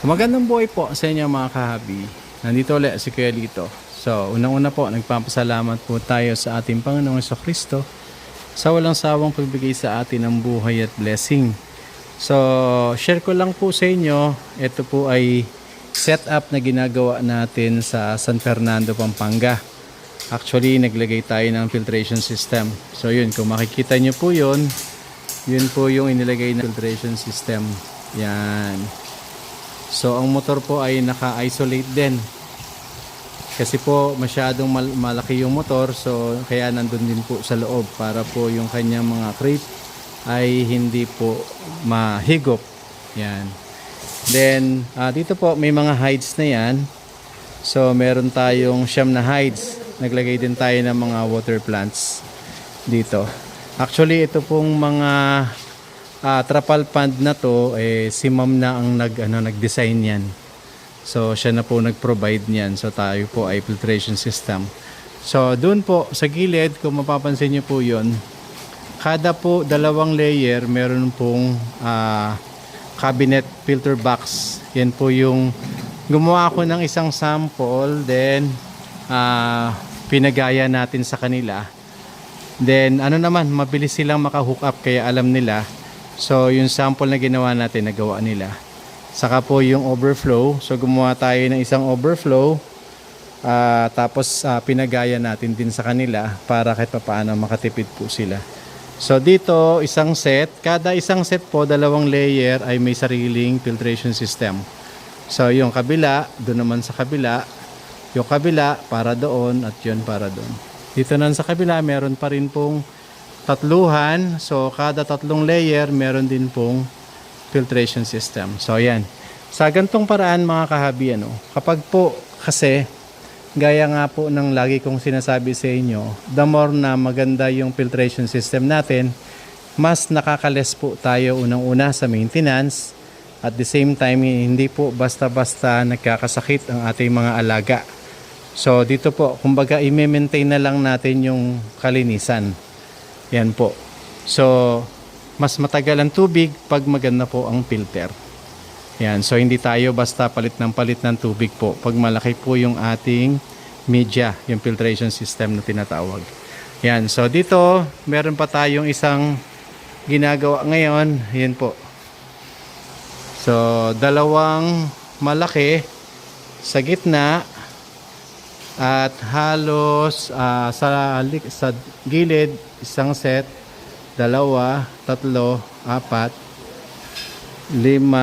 Magandang buhay po sa inyo mga kahabi. Nandito ulit si Kuya Lito. So, unang-una po, nagpapasalamat po tayo sa ating Panginoong Jesucristo sa walang sawang pagbigay sa atin ng buhay at blessing. So, share ko lang po sa inyo, ito po ay setup na ginagawa natin sa San Fernando, Pampanga. Actually, naglagay tayo ng filtration system. So, yun, kung makikita nyo po yun po yung inilagay na filtration system. Yan. So, ang motor po ay naka-isolate din. Kasi po masyadong malaki yung motor, so kaya nandun din po sa loob para po yung kanyang mga crate ay hindi po mahigop. Yan. Then, dito po may mga hides na yan. So, meron tayong siyam na hides. Naglagay din tayo ng mga water plants dito. Actually, ito pong mga trapal pond na to, si ma'am na ang nag-design yan. So, siya na po nag-provide niyan. So, tayo po ay filtration system. So, dun po sa gilid, kung mapapansin nyo po yun, kada po dalawang layer, meron pong cabinet filter box. Yan po yung gumawa ko ng isang sample, then pinagaya natin sa kanila. Then, mabilis silang maka-hook up, kaya alam nila. So, yung sample na ginawa natin, nagawa nila. Saka po yung overflow. So, gumawa tayo ng isang overflow. Tapos, pinagaya natin din sa kanila para kahit paano makatipid po sila. So, dito, isang set. Kada isang set po, dalawang layer ay may sariling filtration system. So, yung kabila, doon naman sa kabila. Yung kabila, para doon at yun para doon. Dito naman sa kabila, meron pa rin pong tatluhan. So, kada tatlong layer, meron din pong filtration system. So, ayan. Sa gantong paraan, mga kahabi, kapag po kasi, gaya nga po ng lagi kong sinasabi sa inyo, the more na maganda yung filtration system natin, mas nakakales po tayo unang-una sa maintenance. At the same time, hindi po basta-basta nagkakasakit ang ating mga alaga. So, dito po, kumbaga, i-maintain na lang natin yung kalinisan. Yan po. So, mas matagal ang tubig pag maganda po ang filter. Yan. So, hindi tayo basta palit ng tubig po. Pag malaki po yung ating media, yung filtration system na tinatawag. Yan. So, dito, meron pa tayong isang ginagawa ngayon. Yan po. So, dalawang malaki sa gitna at halos sa gilid, isang set, dalawa, tatlo, apat, lima,